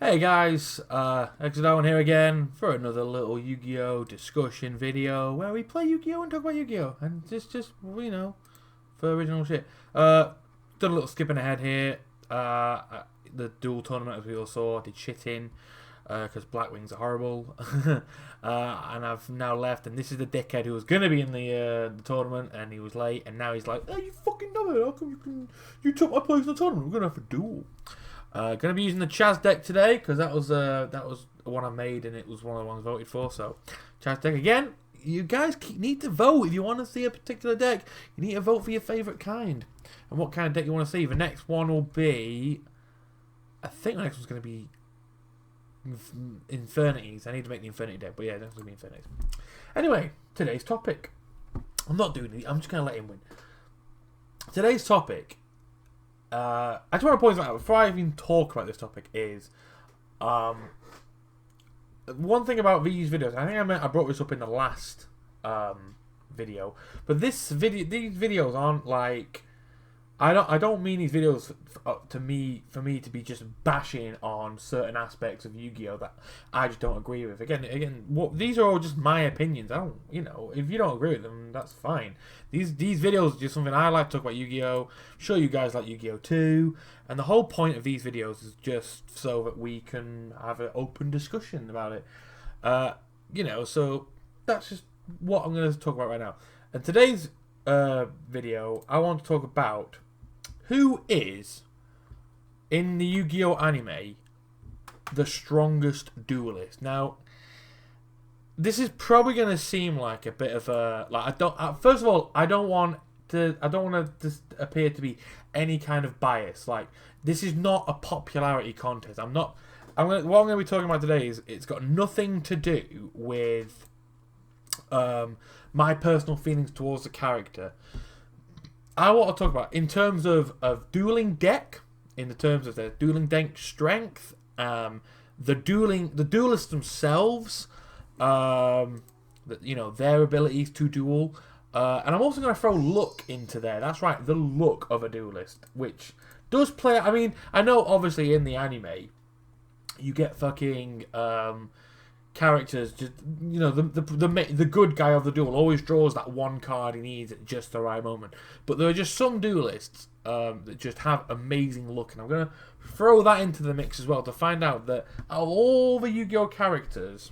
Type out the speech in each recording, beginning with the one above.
Hey guys, xthedarkone here again for another little Yu-Gi-Oh discussion video where we play Yu-Gi-Oh and talk about Yu-Gi-Oh and just you know, for original shit. Done a little skipping ahead here. The duel tournament, as we all saw, did shit in because Black Wings are horrible, and I've now left. And this is the dickhead who was gonna be in the tournament, and he was late, and now he's like, "Oh, you fucking know it! How come you took my place in the tournament? We're gonna have a duel." Gonna be using the Chaz deck today because that was one I made and it was one of the ones voted for. So Chaz deck again. You guys need to vote if you want to see a particular deck. You need to vote for your favourite kind and what kind of deck you want to see. The next one will be, I think the next one's gonna be Infernities. I need to make the Infinity deck, but yeah, that's gonna be Infinities. Anyway, today's topic. I'm not doing it. I'm just gonna let him win. Today's topic. I just want to point out before I even talk about this topic is one thing about these videos. I think I brought this up in the last video, but these videos aren't like I don't mean these videos for me to be just bashing on certain aspects of Yu-Gi-Oh that I just don't agree with. Again, these are all just my opinions. I don't, if you don't agree with them, that's fine. These videos are just something I like to talk about Yu-Gi-Oh. Sure, you guys like Yu-Gi-Oh too, and the whole point of these videos is just so that we can have an open discussion about it. So that's just what I'm going to talk about right now. And today's video, I want to talk about who is, in the Yu-Gi-Oh anime, the strongest duelist. Now, this is probably going to seem like a bit of a first of all, I don't want to appear to be any kind of bias. Like, this is not a popularity contest. what I'm going to be talking about today is it's got nothing to do with my personal feelings towards the character. I want to talk about in terms of dueling deck, in the terms of their dueling deck strength, the duelists themselves, their abilities to duel, and I'm also going to throw luck into there. That's right, the luck of a duelist, which does play. I mean, I know obviously in the anime, you get fucking characters, just the good guy of the duel always draws that one card he needs at just the right moment. But there are just some duelists that just have amazing luck, and I'm gonna throw that into the mix as well to find out that out of all the Yu-Gi-Oh characters,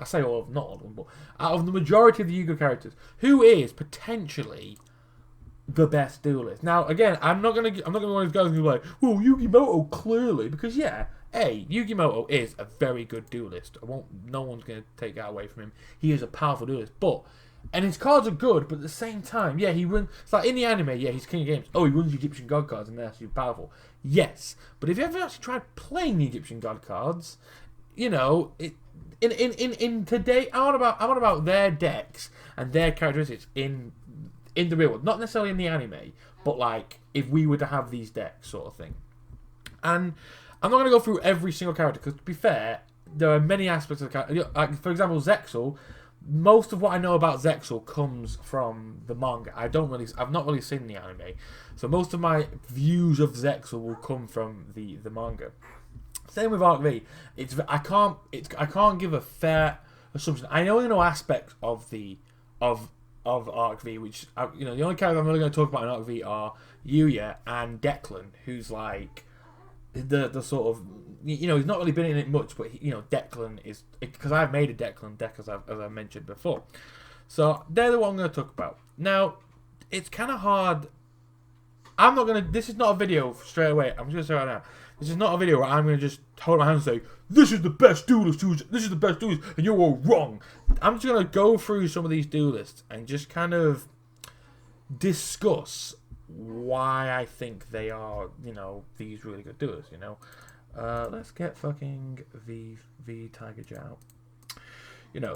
I say all of, not all of them, but out of the majority of the Yu-Gi-Oh characters, who is potentially the best duelist? Now, again, I'm not gonna be one of those guys who's like, "Well, Yugi Moto clearly," because yeah. Yugi Moto is a very good duelist. No one's going to take that away from him. He is a powerful duelist, and his cards are good, but at the same time, yeah, he runs. It's like in the anime, yeah, he's king of games. Oh, he runs Egyptian god cards, and they're actually powerful. Yes, but if you ever actually tried playing the Egyptian god cards, in today, I want about their decks and their characteristics in the real world, not necessarily in the anime, but like if we were to have these decks, sort of thing, and. I'm not going to go through every single character because, to be fair, there are many aspects of the character. Like, for example, Zexal. Most of what I know about Zexal comes from the manga. I've not really seen the anime, so most of my views of Zexal will come from the manga. Same with Arc V. I can't give a fair assumption. I only know aspects of Arc V, which the only character I'm really going to talk about in Arc V are Yuya and Declan, who's like. The sort of he's not really been in it much, but Declan is, because I've made a Declan deck as I mentioned before, so they're the one I'm going to talk about. Now it's kind of hard. This is not a video straight away. I'm just going to say right now, this is not a video where I'm going to just hold my hand and say this is the best duelist, and you're all wrong. I'm just going to go through some of these duelists and just kind of discuss why I think they are, these really good duelists, Let's get fucking the Tiger Jow.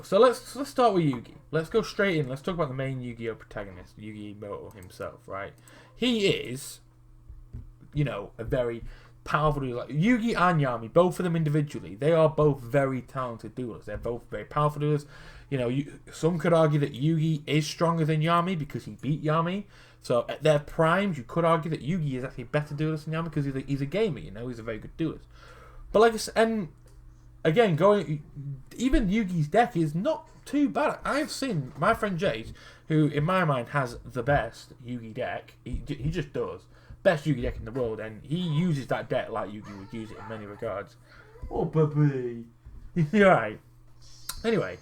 So let's start with Yugi. Let's go straight in. Let's talk about the main Yu-Gi-Oh protagonist, Yugi Moto himself, right? He is, a very powerful duelist. Like Yugi and Yami, both of them individually, they are both very talented duelists. They're both very powerful duelists. Some could argue that Yugi is stronger than Yami because he beat Yami. So at their primes, you could argue that Yugi is actually a better duelist than Yami because he's a gamer, he's a very good duelist. But like I said, and again, even Yugi's deck is not too bad. I've seen my friend Jade, who in my mind has the best Yugi deck. He just does. Best Yugi deck in the world, and he uses that deck like Yugi would use it in many regards. Oh, baby. Right. Anyway,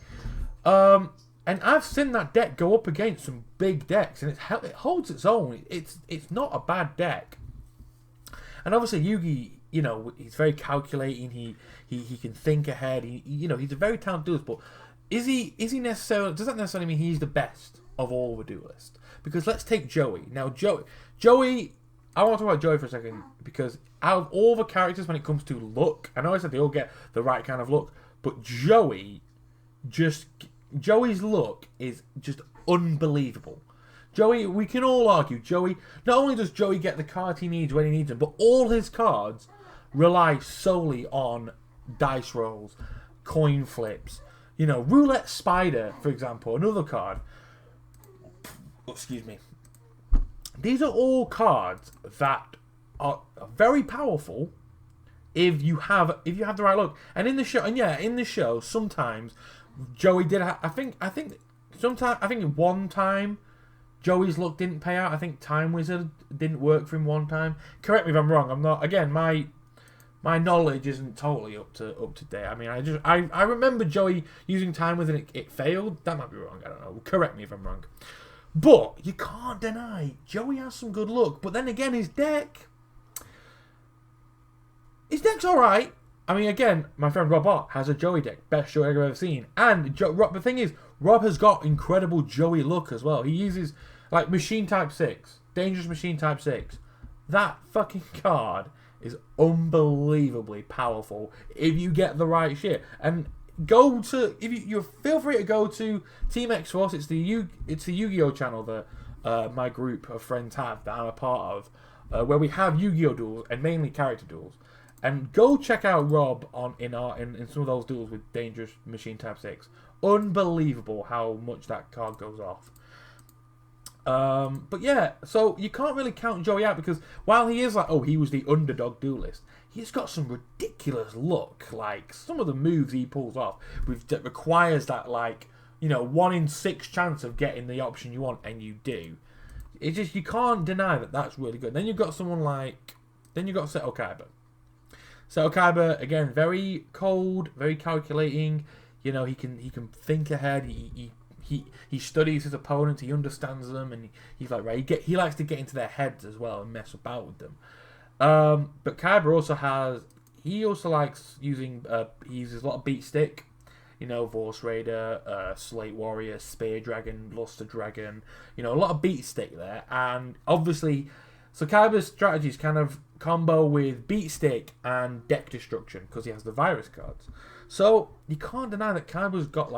and I've seen that deck go up against some big decks, and it holds its own. It's not a bad deck. And obviously Yugi, you know, he's very calculating. He can think ahead. He's a very talented duelist. But is he necessarily? Does that necessarily mean he's the best of all the duelists? Because let's take Joey. Now Joey. I want to talk about Joey for a second because out of all the characters when it comes to look, I know I said they all get the right kind of look, but Joey's look is just unbelievable. Joey, we can all argue, Joey, not only does Joey get the cards he needs when he needs them, but all his cards rely solely on dice rolls, coin flips. You know, Roulette Spider, for example, another card. Excuse me. These are all cards that are very powerful if you have the right look. And in the show, sometimes Joey did. I think one time Joey's luck didn't pay out. I think Time Wizard didn't work for him one time. Correct me if I'm wrong. I'm not. Again, my knowledge isn't totally up to date. I mean, I remember Joey using Time Wizard and it failed. That might be wrong. I don't know. Correct me if I'm wrong. But you can't deny Joey has some good luck. But then again, his deck's alright. I mean, again, my friend Rob Ott has a Joey deck. Best Joey I've ever seen. And the thing is, Rob has got incredible Joey luck as well. He uses, like, Machine Type 6. Dangerous Machine Type 6. That fucking card is unbelievably powerful if you get the right shit. And you feel free to go to Team X Force. It's the Yu-Gi-Oh channel that my group of friends have that I'm a part of, where we have Yu-Gi-Oh duels and mainly character duels. And go check out Rob in some of those duels with Dangerous Machine Type 6. Unbelievable how much that card goes off. But yeah, so you can't really count Joey out because while he is like, he was the underdog duelist, he's got some ridiculous luck. Like some of the moves he pulls off that requires that 1 in 6 chance of getting the option you want, and you do. It's just you can't deny that that's really good. Then you've got someone Seto Kaiba. Seto Kaiba, again, very cold, very calculating. You know, he can think ahead. He studies his opponents. He understands them, and he's like, right. He likes to get into their heads as well and mess about with them. But Kaiba also likes using. He uses a lot of beat stick. You know, Vorse Raider, Slate Warrior, Spear Dragon, Luster Dragon. You know, a lot of beat stick there, and obviously, so Kaiba's strategies kind of combo with beat stick and deck destruction because he has the virus cards. So you can't deny that Kaiba's got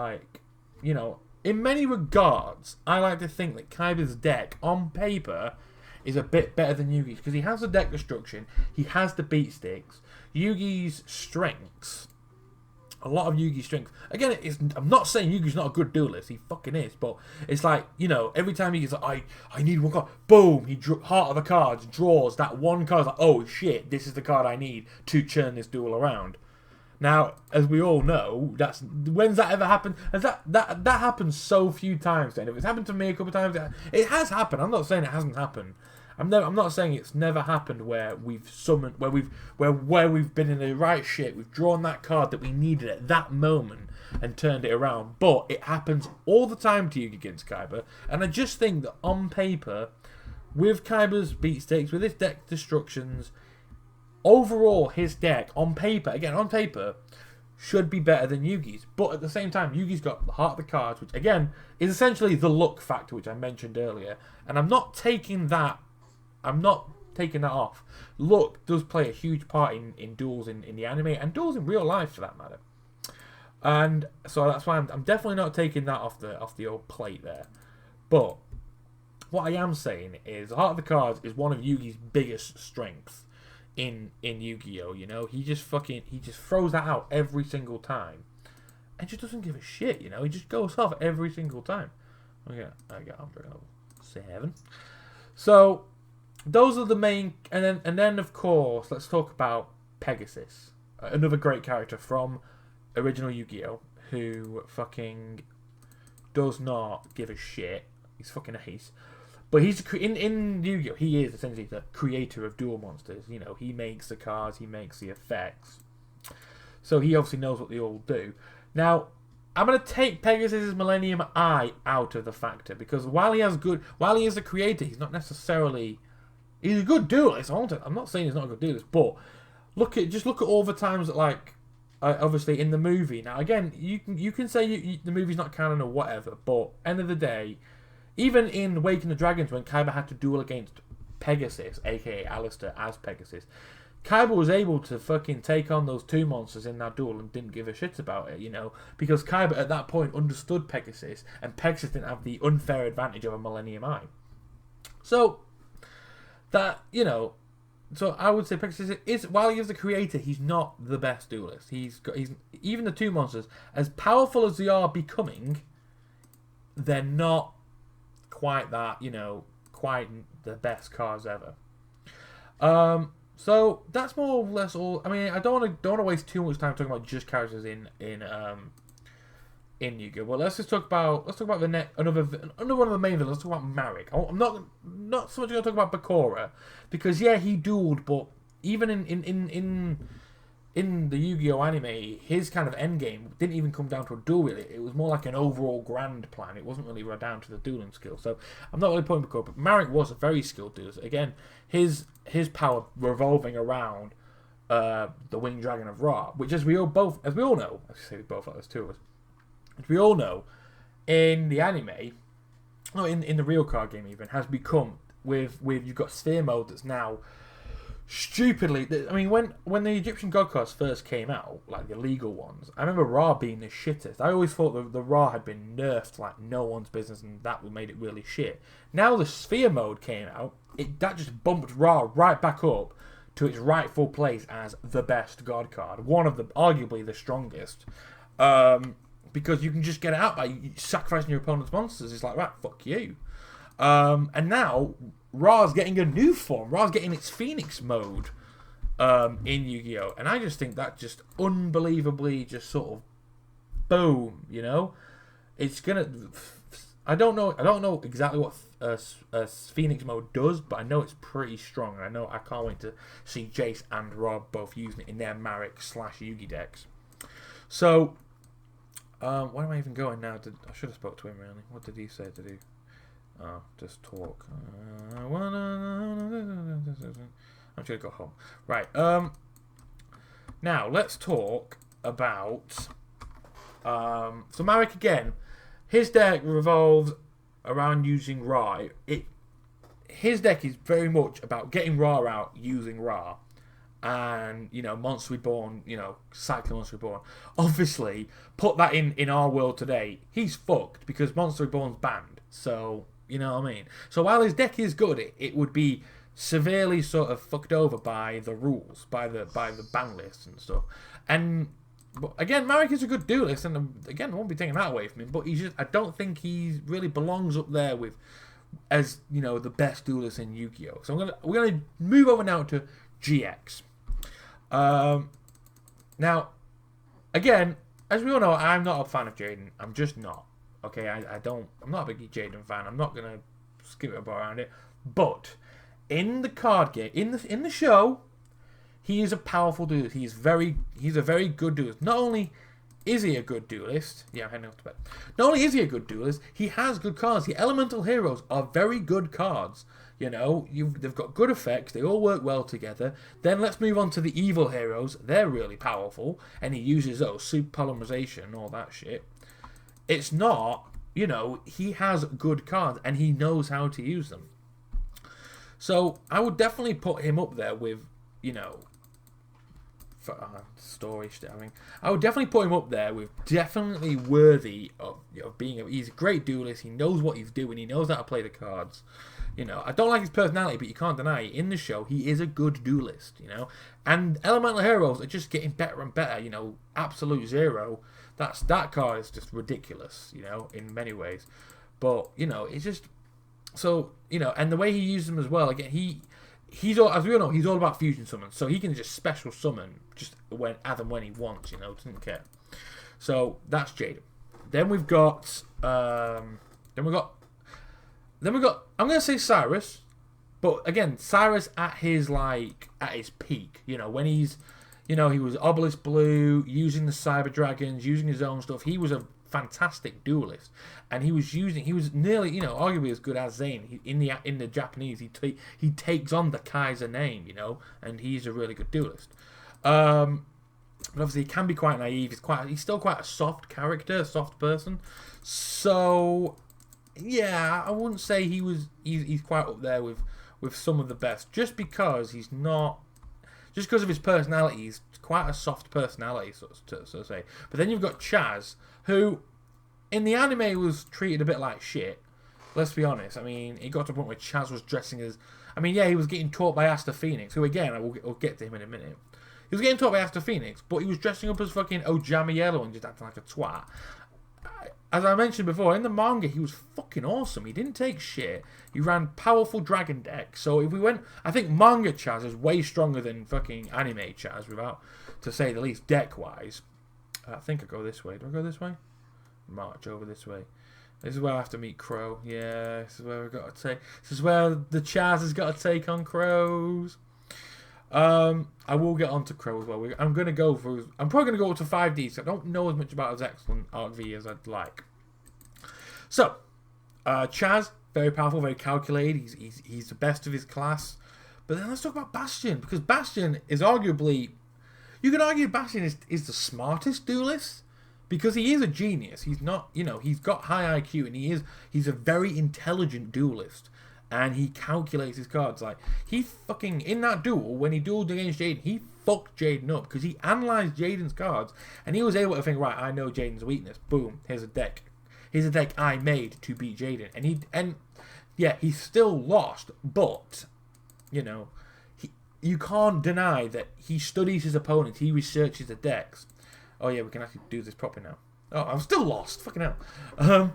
in many regards, I like to think that Kaiba's deck on paper is a bit better than Yugi's because he has the deck destruction, he has the beat sticks, Yugi's strengths. A lot of Yugi's strength. Again, I'm not saying Yugi's not a good duelist. He fucking is. But it's like, every time he gets like, I need one card. Boom. Heart of the cards draws that one card. Like, oh shit, this is the card I need to churn this duel around. Now, as we all know, when's that ever happened? That happens so few times. Then if it's happened to me a couple of times, it has happened. I'm not saying it hasn't happened. I'm not saying it's never happened where we've summoned, where we've been in the right shit, we've drawn that card that we needed at that moment and turned it around. But it happens all the time to Yugi against Kaiba, and I just think that on paper, with Kaiba's beat stakes, with his deck destructions, overall his deck on paper should be better than Yugi's. But at the same time, Yugi's got the heart of the cards, which again is essentially the luck factor, which I mentioned earlier, and I'm not taking that off. Luck does play a huge part in duels in the anime and duels in real life for that matter. And so that's why I'm definitely not taking that off the old plate there. But what I am saying is the heart of the cards is one of Yugi's biggest strengths in Yu-Gi-Oh! He just throws that out every single time and just doesn't give a shit. He just goes off every single time. Okay, I got Andre level 7. So those are the main, and then of course let's talk about Pegasus. another great character from original Yu-Gi-Oh, who fucking does not give a shit. He's fucking ace. But he's in Yu-Gi-Oh, he is essentially the creator of duel monsters. You know, he makes the cards, he makes the effects. So he obviously knows what they all do. Now, I'm going to take Pegasus' Millennium Eye out of the factor, because while he is the creator, he's not necessarily... He's a good duelist. I'm not saying he's not a good duelist, but just look at all the times that, like, obviously in the movie. Now, again, you can say the movie's not canon or whatever, but end of the day, even in Waking the Dragons, when Kaiba had to duel against Pegasus, aka Alistair as Pegasus, Kaiba was able to fucking take on those two monsters in that duel and didn't give a shit about it, you know, because Kaiba at that point understood Pegasus, and Pegasus didn't have the unfair advantage of a Millennium Eye. So, that, you know, so I would say Pegasus is, while he is the creator, he's not the best duelist. He's even the two monsters, as powerful as they are becoming, they're not quite that, you know, quite the best cards ever. So that's more or less all. I mean, I don't want to waste too much time talking about just characters in Yu-Gi-Oh. Well, let's talk about another one of the main villains. Let's talk about Marick. I'm not so much going to talk about Bakura, because yeah, he dueled, but even in the Yu-Gi-Oh anime, his kind of endgame didn't even come down to a duel, really. It was more like an overall grand plan. It wasn't really down to the dueling skill. So I'm not really pointing Bakura, but Marick was a very skilled duelist. Again, his power revolving around the Winged Dragon of Ra, which as we all know, I say we both, like there's two of us, as we all know, in the anime, or in the real card game even, has become, with you've got Sphere Mode that's now stupidly... I mean, when the Egyptian God cards first came out, like the legal ones, I remember Ra being the shittest. I always thought the Ra had been nerfed like no one's business, and that made it really shit. Now the Sphere Mode came out, that just bumped Ra right back up to its rightful place as the best God card. One of the, arguably the strongest. Because you can just get it out by sacrificing your opponent's monsters. It's like, right, fuck you. And now, Ra's getting a new form. Ra's getting its Phoenix mode in Yu-Gi-Oh! And I just think that just unbelievably just sort of boom, you know? It's gonna... I don't know exactly what Phoenix mode does, but I know it's pretty strong. And I can't wait to see Jace and Rob both using it in their Marick / Yugi decks. So... where am I even going now? I should have spoke to him, really. What did he say to do? Oh, just talk. I'm just going to go home. Right. Now, let's talk about... so, Marick, again, his deck revolves around using Ra. His deck is very much about getting Ra out using Ra. And, you know, Monster Reborn, you know, cycling Monster Reborn. Obviously, put that in our world today, he's fucked because Monster Reborn's banned. So, you know what I mean? So while his deck is good, it would be severely sort of fucked over by the rules, by the ban list and stuff. And, but again, Marick is a good duelist, and again, I won't be taking that away from him, but I don't think he really belongs up there with, as, you know, the best duelist in Yu-Gi-Oh! So we're gonna move over now to GX. Now, again, as we all know, I'm not a fan of Jaden. I'm just not. Okay, I'm not a big Jaden fan. I'm not gonna skip it around it. But in the card game, in the show, he is a powerful duelist. He's a very good duelist. Not only is he a good duelist, yeah, I'm heading off to bed. Not only is he a good duelist, he has good cards. The elemental heroes are very good cards. You know, they've got good effects. They all work well together. Then let's move on to the evil heroes. They're really powerful. And he uses those, super polymerization and all that shit. It's not, you know, he has good cards and he knows how to use them. So I would definitely put him up there with, you know, story shit. I would definitely put him up there with definitely worthy of, you know, he's a great duelist. He knows what he's doing. He knows how to play the cards. You know, I don't like his personality, but you can't deny it. In the show, he is a good duelist, you know. And Elemental Heroes are just getting better and better, you know. Absolute Zero, that card is just ridiculous, you know, in many ways. But, you know, it's just... So, you know, and the way he uses them as well, again, he's all, as we all know, he's all about fusion summons, so he can just special summon just as and when he wants, you know, doesn't care. So that's Jaden. Then we've got I'm gonna say Cyrus, but again, Cyrus at his peak, you know, when he's, you know, he was Obelisk Blue, using the Cyber Dragons, using his own stuff. He was a fantastic duelist, and he was nearly, you know, arguably as good as Zane. In the Japanese, he takes on the Kaiser name, you know, and he's a really good duelist. But obviously, he can be quite naive. He's still quite a soft character, a soft person. So yeah, I wouldn't say he's quite up there with some of the best, just because he's not. Just because of his personality, he's quite a soft personality, so to say. But then you've got Chaz, who, in the anime, was treated a bit like shit. Let's be honest. I mean, it got to a point where Chaz was dressing as... I mean, yeah, he was getting taught by Asta Phoenix, who, again, we'll get to him in a minute. He was getting taught by Asta Phoenix, but he was dressing up as fucking Ojama Yellow and just acting like a twat. As I mentioned before, in the manga, he was fucking awesome. He didn't take shit. He ran powerful dragon deck. So if we went... I think manga Chaz is way stronger than fucking anime Chaz, without, to say the least, deck-wise. I think I go this way. Do I go this way? March over this way. This is where I have to meet Crow. Yeah, this is where we've got to take... This is where the Chaz has got to take on Crows. I will get on to Crow as well. I'm probably going to go up to 5D, so I don't know as much about his excellent Arc V as I'd like. So, Chaz, very powerful, very calculated. He's the best of his class. But then let's talk about Bastion, because Bastion is arguably... You could argue Bastion is the smartest duelist, because he is a genius. He's not, you know, he's got high IQ, and he's a very intelligent duelist. And he calculates his cards. Like, he fucking, in that duel, when he dueled against Jaden, he fucked Jaden up. Because he analysed Jaden's cards. And he was able to think, right, I know Jaden's weakness. Boom, here's a deck. Here's a deck I made to beat Jaden. And yeah, he still lost. But, you know, you can't deny that he studies his opponents. He researches the decks. Oh yeah, we can actually do this properly now. Oh, I'm still lost. Fucking hell.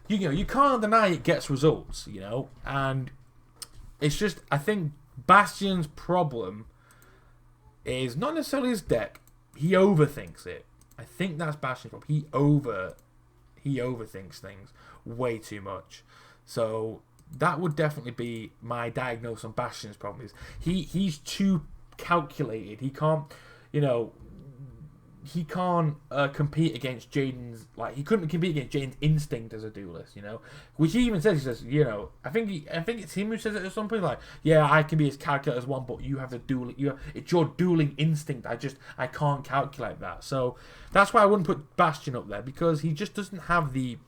You know, you can't deny it gets results, you know, and it's just, I think Bastion's problem is not necessarily his deck. He overthinks it. I think that's Bastion's problem. He overthinks things way too much. So that would definitely be my diagnosis on Bastion's problem. Is he's too calculated. He can't, you know, he can't compete against Jaden's, like, he couldn't compete against Jaden's instinct as a duelist, you know, which he even says, he says, you know, I think it's him who says it at some point, like, yeah, I can be as calculated as one, but you have the it's your dueling instinct, I can't calculate that. So that's why I wouldn't put Bastion up there, because he just doesn't have the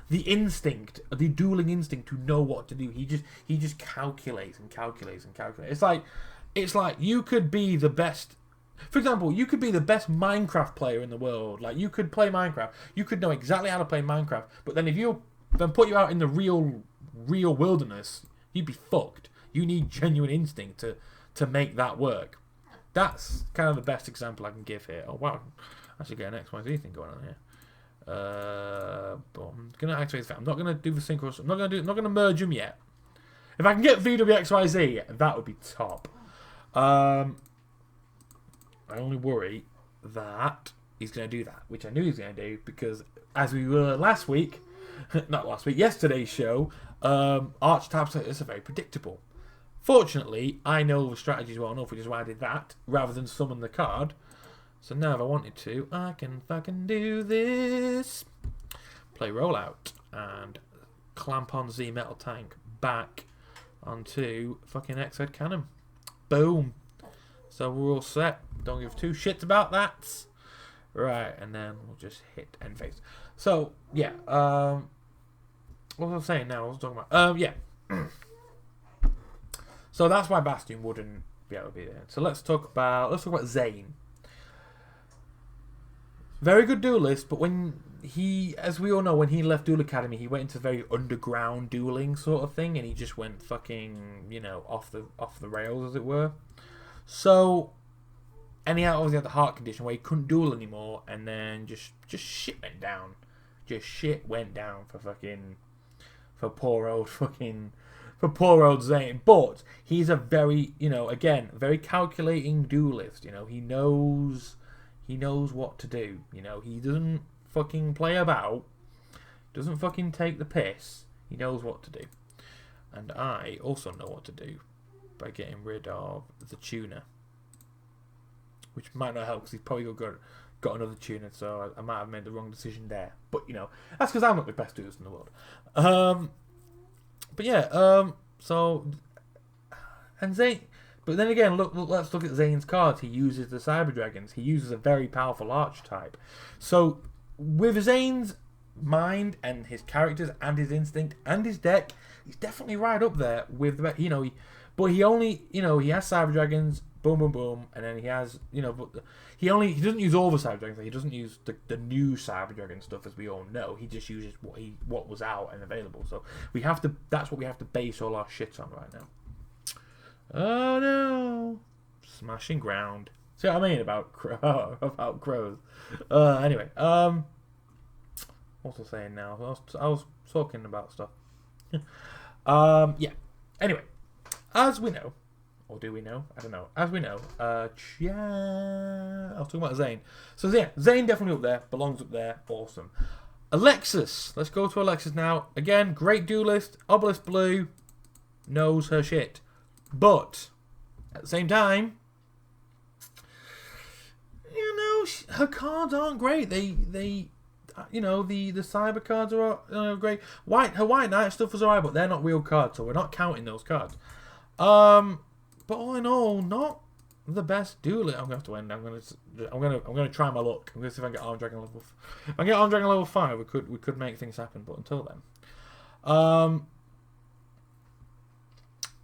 instinct, the dueling instinct to know what to do. He just calculates and calculates and calculates. It's like you could be the best. For example, you could be the best Minecraft player in the world. Like, you could play Minecraft. You could know exactly how to play Minecraft. But then if you then put you out in the real wilderness, you'd be fucked. You need genuine instinct to make that work. That's kind of the best example I can give here. Oh, wow. I should get an XYZ thing going on here. But I'm going to activate that. I'm not going to do the synchro. I'm not going to merge them yet. If I can get VWXYZ, that would be top. I only worry that he's going to do that, which I knew he was going to do, because as we were yesterday's show, archetypes like this are very predictable. Fortunately, I know the strategies well enough, which is why I did that, rather than summon the card. So now if I wanted to, I can fucking do this. Play rollout, and clamp on Z Metal Tank back onto fucking X-Head Cannon. Boom. So we're all set. Don't give two shits about that. Right, and then we'll just hit end phase. So, yeah. What was I saying now? I was talking about... yeah. So that's why Bastion wouldn't be able to be there. So let's talk about Zane. Very good duelist, but when he, as we all know, when he left Duel Academy, he went into very underground dueling sort of thing, and he just went fucking, you know, off the rails, as it were. So, and he obviously had the heart condition where he couldn't duel anymore, and then just shit went down. Just shit went down for poor old for poor old Zane. But he's a very, again, very calculating duelist. He knows what to do. He doesn't fucking play about. Doesn't fucking take the piss. He knows what to do. And I also know what to do by getting rid of the tuner. Which might not help because he's probably got another tuner, so I might have made the wrong decision there. But, that's because I'm not the best duelist in the world. But yeah, so... And Zane... But then again, let's look at Zane's cards. He uses the Cyber Dragons. He uses a very powerful archetype. So, with Zane's mind and his characters and his instinct and his deck, he's definitely right up there with the... but he only... he has Cyber Dragons, boom, boom, boom, and then he has... but he doesn't use all the Cyber Dragons. He doesn't use the new Cyber Dragon stuff, as we all know. He just uses what was out and available. So, that's what we have to base all our shit on right now. Oh no! Smashing ground. See what I mean about crows? Anyway, what's I saying now? I was talking about stuff. Yeah. Anyway, as we know, or do we know? I don't know. As we know, I was talking about Zane. So yeah, Zane definitely up there. Belongs up there. Awesome. Alexis. Let's go to Alexis now. Again, great duelist. Obelisk Blue knows her shit. But, at the same time, her cards aren't great. They the cyber cards are great. Her White Knight stuff was alright, but they're not real cards, so we're not counting those cards. But all in all, not the best duelist. I'm gonna have to end. I'm gonna try my luck. I'm gonna see if I can get Arm Dragon level. If I get Arm Dragon level 5, we could make things happen. But until then,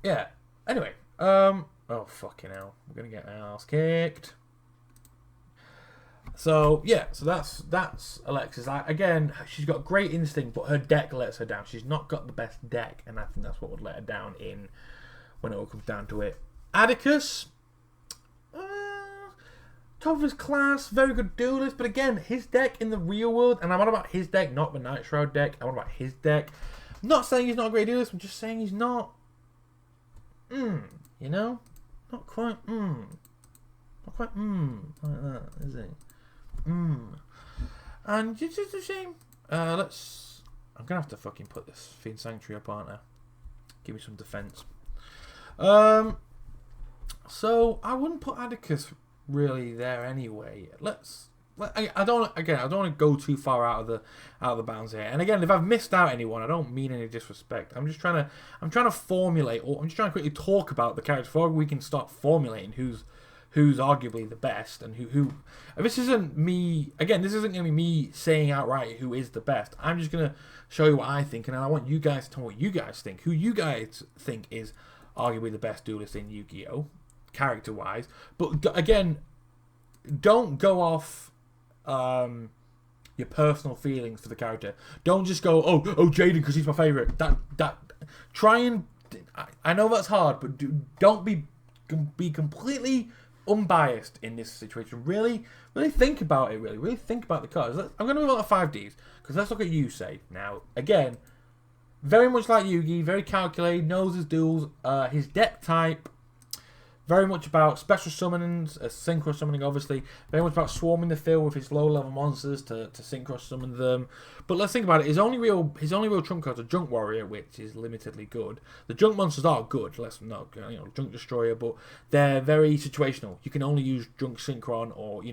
yeah. Anyway, oh fucking hell, I'm gonna get my ass kicked. So yeah, so that's Alexis. Again, she's got great instinct, but her deck lets her down. She's not got the best deck, and I think that's what would let her down when it all comes down to it. Atticus, top of his class, very good duelist, but again, his deck in the real world, and I'm on about his deck, not the Night Shroud deck. I'm on about his deck. I'm not saying he's not a great duelist. I'm just saying he's not. Not quite, like that, is he? And it's just a shame. I'm gonna have to fucking put this Fiend Sanctuary up, aren't I? Give me some defense. So I wouldn't put Atticus really there anyway. I don't want to go too far out of the bounds here. And again, if I've missed out anyone, I don't mean any disrespect. I'm trying to formulate, or I'm just trying to quickly talk about the characters before we can start formulating who's arguably the best and who. This isn't me. Again, this isn't going to be me saying outright who is the best. I'm just going to show you what I think, and I want you guys to tell me what you guys think. Who you guys think is arguably the best duelist in Yu-Gi-Oh, character-wise. But again, don't go off your personal feelings for the character. Don't just go, oh Jaden because he's my favourite. Try and, I know that's hard, but don't be completely unbiased in this situation. Really think about it. Really think about the cards. I'm going to move on to 5Ds because let's look at Yusei now. Again, very much like Yugi, very calculated, knows his duels. His deck type, very much about special summonings, synchro summoning obviously. Very much about swarming the field with his low level monsters to synchro summon them. But let's think about it. His only real trump card is a Junk Warrior, which is limitedly good. The Junk monsters are good. Let's not Junk Destroyer, but they're very situational. You can only use Junk Synchron, or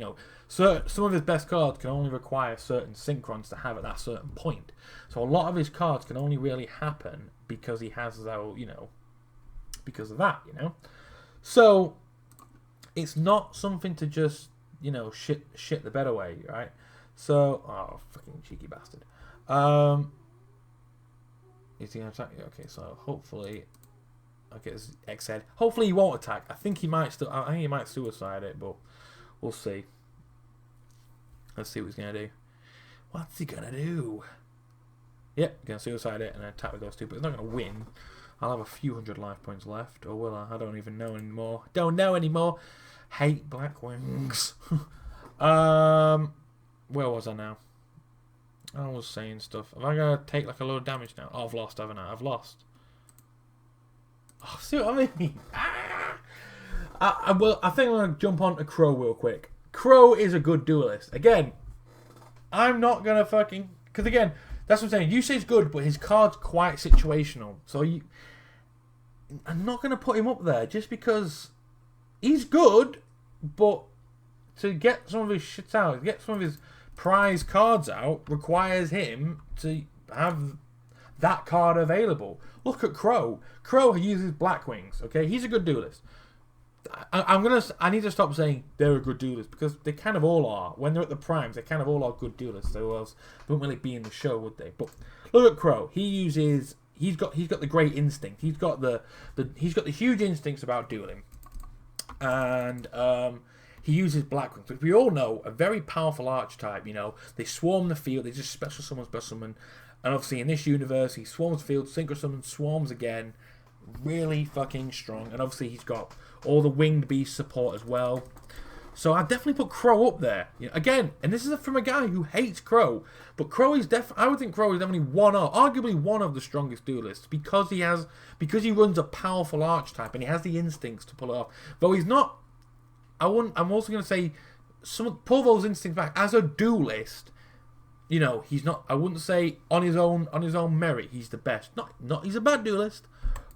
some of his best cards can only require certain Synchrons to have at that certain point. So a lot of his cards can only really happen because he has because of that. So, it's not something to just, shit the bed away, right? So, oh, fucking cheeky bastard. Is he going to attack you? Okay, so hopefully, okay, it's X-Head. Hopefully he won't attack. I think he might suicide it, but we'll see. Let's see what he's going to do. What's he going to do? Yep, going to suicide it and then attack with those two, but he's not going to win. I'll have a few hundred life points left, or will I? I don't even know anymore. Don't know anymore. Hate Black Wings. Where was I now? I was saying stuff. Am I going to take like a load of damage now? Oh, I've lost, haven't I? I've lost. Oh, see what I mean? I think I'm going to jump on to Crow real quick. Crow is a good duelist. Again, I'm not going to fucking... Because again, that's what I'm saying. Yusei's good, but his card's quite situational. So I'm not going to put him up there just because he's good, but to get some of his shit out, to get some of his prize cards out, requires him to have that card available. Look at Crow. Crow uses Black Wings, okay? He's a good duelist. I need to stop saying they're a good duelist because they kind of all are. When they're at the primes, they kind of all are good duelists. So else they wouldn't really be in the show, would they? But look at Crow. He's got the great instinct. He's got the huge instincts about dueling, and he uses Black Wings, which we all know a very powerful archetype. You know, they swarm the field. They just special summon, and obviously in this universe, he swarms the field, synchro summon, swarms again. Really fucking strong, and obviously he's got all the winged beast support as well. So I definitely put Crow up there. You know, again, and this is from a guy who hates Crow, but Crow is I would think Crow is definitely arguably one of the strongest duelists because he runs a powerful archetype and he has the instincts to pull it off. Though he's not. I'm also going to say pull those instincts back as a duelist. You know, he's not. I wouldn't say on his own merit he's the best. Not he's a bad duelist.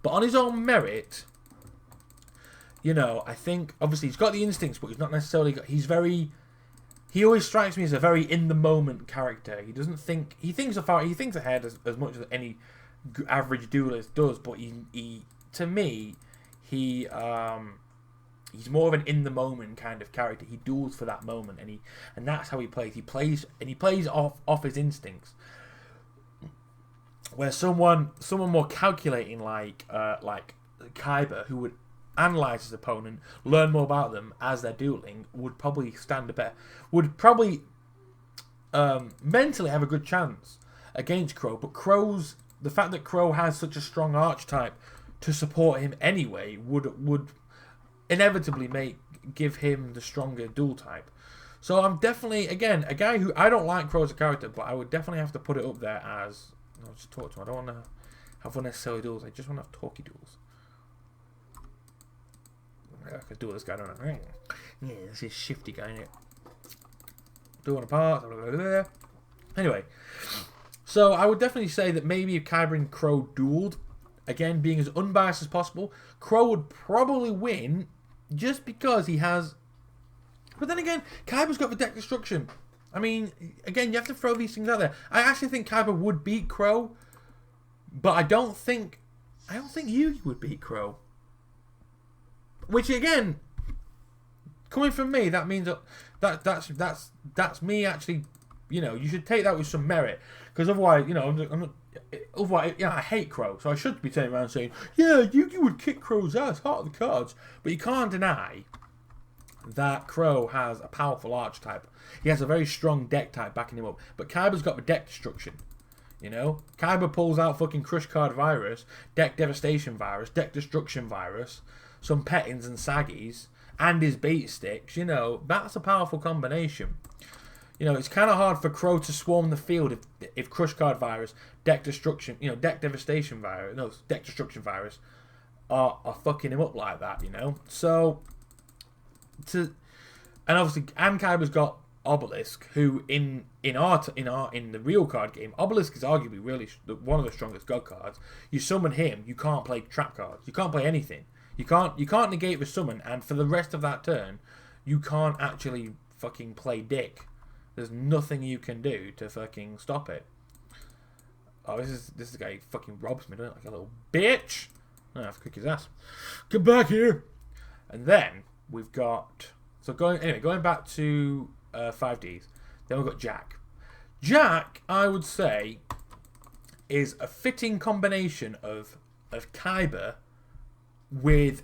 But on his own merit, you know, I think obviously he's got the instincts, but he's not necessarily got. He always strikes me as a very in the moment character. He doesn't think. He thinks ahead as much as any average duelist does. But to me, he's more of an in the moment kind of character. He duels for that moment, and that's how he plays. He plays off his instincts. Where someone more calculating like Kaiba, who would analyze his opponent, learn more about them as they're dueling, would probably mentally have a good chance against Crow. But the fact that Crow has such a strong archetype to support him anyway would inevitably give him the stronger duel type. So I'm definitely, again, a guy who I don't like Crow as a character, but I would definitely have to put it up there as. I'll just talk to him. I don't want to have unnecessary duels. I just want to have talky duels. I could duel this guy, don't I? Yeah, this is shifty guy, isn't it? Dueling apart. Anyway, so I would definitely say that maybe if Kaiba and Crow dueled, again, being as unbiased as possible, Crow would probably win just because he has... But then again, Kaiba's got the deck destruction. I mean, again, you have to throw these things out there. I actually think Kaiba would beat Crow, but I don't think Yugi would beat Crow. Which again, coming from me, that means that's me actually. You know, you should take that with some merit, because otherwise, you know, I hate Crow, so I should be turning around saying, yeah, Yugi would kick Crow's ass, heart of the cards. But you can't deny that Crow has a powerful archetype. He has a very strong deck type backing him up. But Kaiba's got the deck destruction. You know? Kaiba pulls out fucking Crush Card Virus, Deck Devastation Virus, Deck Destruction Virus, some Pettins and Saggies, and his Bait Sticks. You know, that's a powerful combination. You know, it's kind of hard for Crow to swarm the field if Crush Card Virus, Deck Destruction, you know, Deck Devastation Virus, no, Deck Destruction Virus are fucking him up like that, you know? So... and obviously, Kaiba's got Obelisk, who in the real card game, Obelisk is arguably really one of the strongest god cards. You summon him, you can't play trap cards, you can't play anything. You can't negate the summon, and for the rest of that turn, you can't actually fucking play dick. There's nothing you can do to fucking stop it. Oh, this guy fucking robs me, doesn't it? Like a little bitch. I have to kick his ass. Get back here. And then we've got going back to 5Ds. Then we've got Jack. Jack, I would say, is a fitting combination of Kaiba with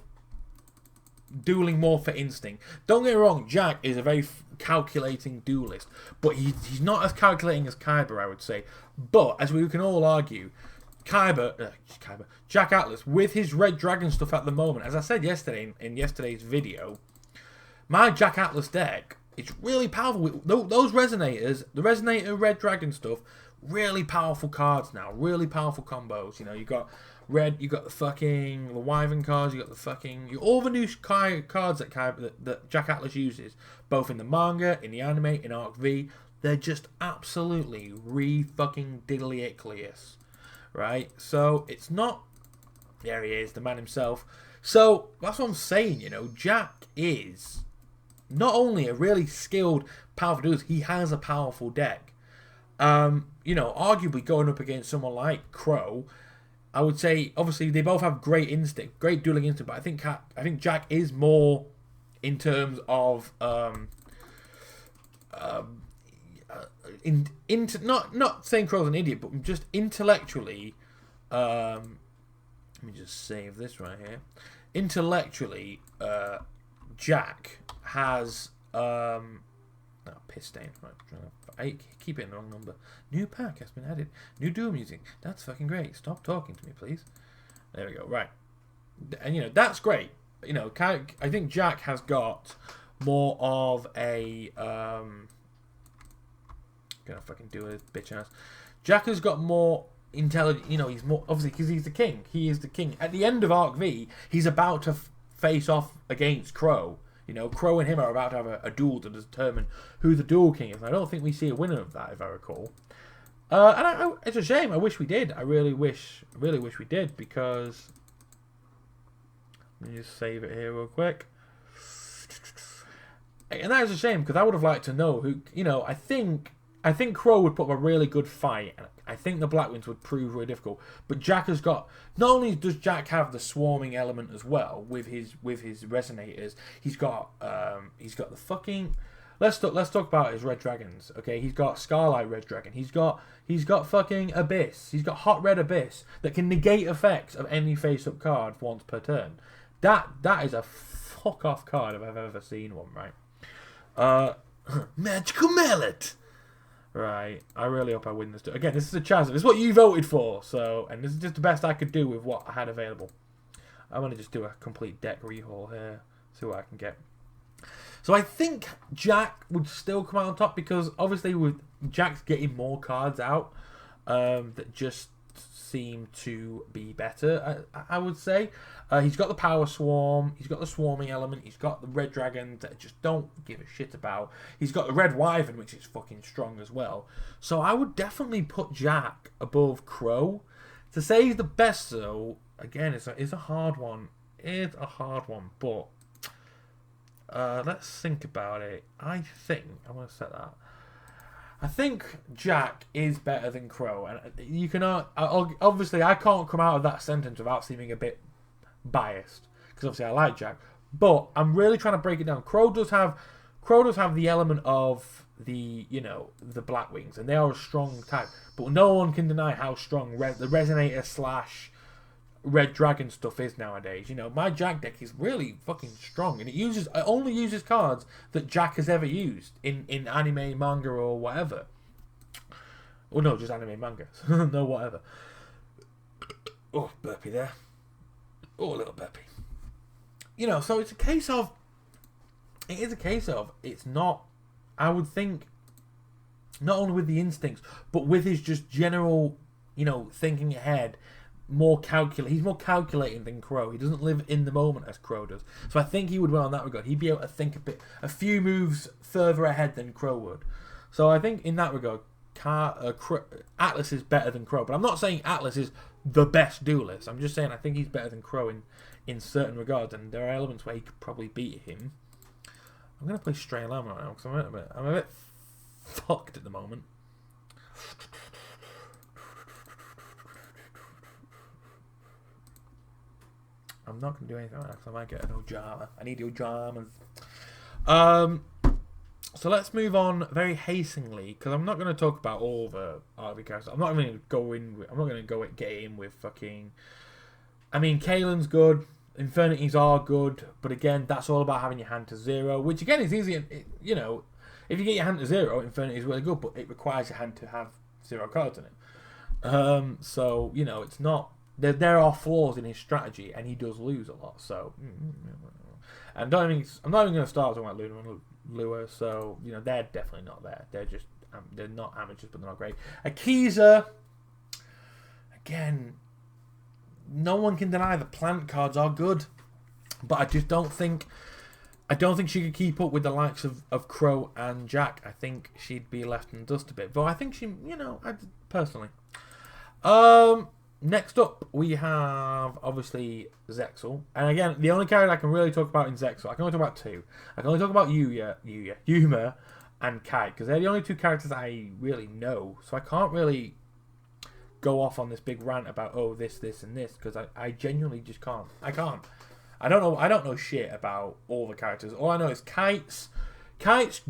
dueling more for instinct. Don't get me wrong, Jack is a very calculating duelist, but he's not as calculating as Kaiba, I would say. But as we can all argue, Jack Atlas, with his Red Dragon stuff at the moment, as I said yesterday in yesterday's video, my Jack Atlas deck, it's really powerful. Those Resonators, the Resonator Red Dragon stuff, really powerful cards now, really powerful combos. You know, you've got Red, you got the fucking the Wyvern cards. You got the fucking all the new cards that Jack Atlas uses, both in the manga, in the anime, in Arc V. They're just absolutely fucking diddly-icklious, right? So it's not. There he is, the man himself. So that's what I'm saying. You know, Jack is not only a really skilled, powerful dude. He has a powerful deck. You know, arguably going up against someone like Crow, I would say obviously they both have great instinct, great dueling instinct. But I think Jack is more in terms of not saying Crow's an idiot, but just intellectually. Let me just save this right here. Intellectually, Jack has piss stain. Right, I keep it in the wrong number. New pack has been added. New duel music. That's fucking great. Stop talking to me, please. There we go. Right, and you know that's great. You know, I think Jack has got more of a gonna fucking do a bitch ass. Jack has got more intelligent. You know, he's more obviously because he's the king. He is the king. At the end of Arc V, he's about to face off against Crow. You know, Crow and him are about to have a duel to determine who the duel king is. I don't think we see a winner of that, if I recall. And it's a shame. I wish we did. I really wish we did, because let me just save it here real quick. And that is a shame, because I would have liked to know who. You know, I think Crow would put up a really good fight, and I think the Blackwings would prove really difficult. But Jack has got, not only does Jack have the swarming element as well with his resonators, he's got the fucking. Let's talk about his red dragons. Okay, he's got Scarlight Red Dragon. He's got fucking Abyss. He's got Hot Red Abyss that can negate effects of any face-up card once per turn. That is a fuck off card if I've ever seen one. Right. Magical Mallet. Right, I really hope I win this. Again, this is a Chaz. This is what you voted for, so, and this is just the best I could do with what I had available. I'm going to just do a complete deck rehaul here, see what I can get. So I think Jack would still come out on top, because obviously with Jack's getting more cards out that just seem to be better, I would say. He's got the Power Swarm, he's got the Swarming element, he's got the Red Dragons that I just don't give a shit about. He's got the Red Wyvern, which is fucking strong as well. So I would definitely put Jack above Crow. To say he's the best, though, again, it's a hard one. It's a hard one, but let's think about it. I think, I'm going to set that. I think Jack is better than Crow, and you can obviously I can't come out of that sentence without seeming a bit biased, because obviously I like Jack, but I'm really trying to break it down. Crow does have the element of the the Blackwings, and they are a strong type, but no one can deny how strong the Resonator / Red Dragon stuff is nowadays. You know, my Jack deck is really fucking strong, and it only uses cards that Jack has ever used in anime, manga, or whatever. Or no, just anime, manga. No, whatever. Oh, burpee there. Oh, a little burpee. You know, so it's a case of. It's not. I would think. Not only with the instincts, but with his just general, thinking ahead. He's more calculating than Crow. He doesn't live in the moment as Crow does. So I think he would win on that regard. He'd be able to think a few moves further ahead than Crow would. So I think in that regard, Atlas is better than Crow. But I'm not saying Atlas is the best duelist. I'm just saying I think he's better than Crow in certain regards. And there are elements where he could probably beat him. I'm going to play Stray Lamb right now, because I'm a bit fucked at the moment. I'm not going to do anything like that, because I might get an Ojama. I need Ojamas. So let's move on very hastily, because I'm not going to talk about all the RV characters. I'm not going to go get in with fucking. I mean, Kalin's good. Infinities are good, but again, that's all about having your hand to 0, which again is easy. If you get your hand to 0, Infinity is really good, but it requires your hand to have 0 cards in it. So it's not. There are flaws in his strategy, and he does lose a lot. So, and I'm not even going to start talking about Luna and Lua. So they're definitely not there. They're not amateurs, but they're not great. Akiza, again, no one can deny the plant cards are good, but I just don't think she could keep up with the likes of Crow and Jack. I think she'd be left in the dust a bit. But I think she, personally. Next up, we have, obviously, Zexal. And again, the only character I can really talk about in Zexal, I can only talk about two. I can only talk about Yuma, and Kai, because they're the only two characters I really know. So I can't really go off on this big rant about, oh, this, and this, because I genuinely just can't. I can't. I don't know shit about all the characters. All I know is Kite's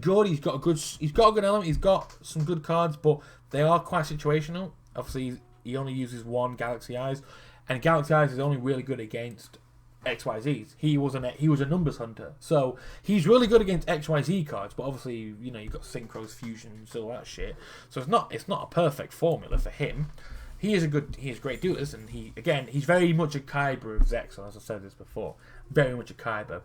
good. He's got a good element. He's got some good cards, but they are quite situational. Obviously, he only uses one Galaxy Eyes, and Galaxy Eyes is only really good against XYZs. He was a numbers hunter, so he's really good against XYZ cards. But obviously, you've got Synchros, Fusions, all that shit. So it's not a perfect formula for him. He is a great duelist, and he's very much a Kaiba of Zexal, as I said this before. Very much a Kaiba.